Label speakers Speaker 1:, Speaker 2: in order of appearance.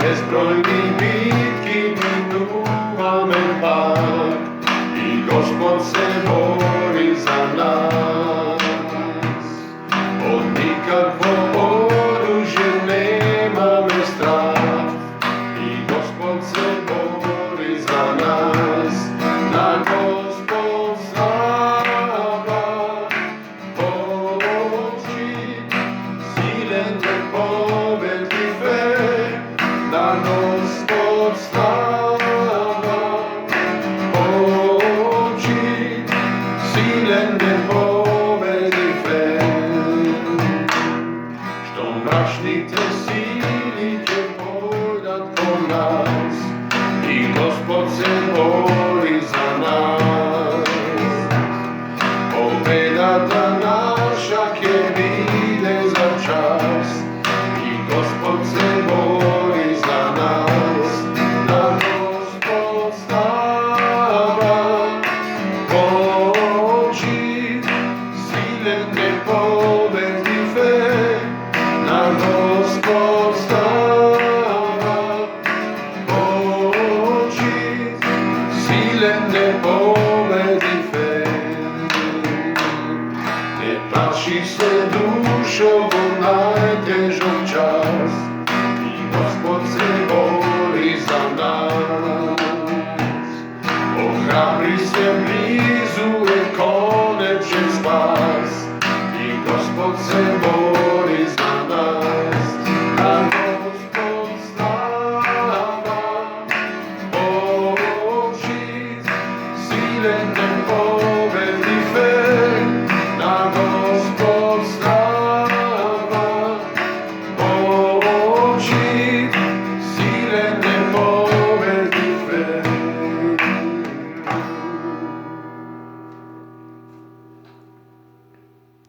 Speaker 1: Безбројни битки минуваме пак и Господ се бори за нас. Од никакво оружје немаме страх и Господ се бори за нас. На Господ слава, Божи, силен е победив е. На Господ слава, Божи, силен е победив е. Што мрачните сили ќе појдат по нас и Господ се бори за нас. Победата наша ќе биде за час и Господ се бори за нас. На Господ слава, Божи, силен е победив е. На Господ слава, Божи, силен е победив е. Не плаши се душо во најтежок час и Господ се бори за нас. Охрабри се, близу е конечен спас и Господ се бори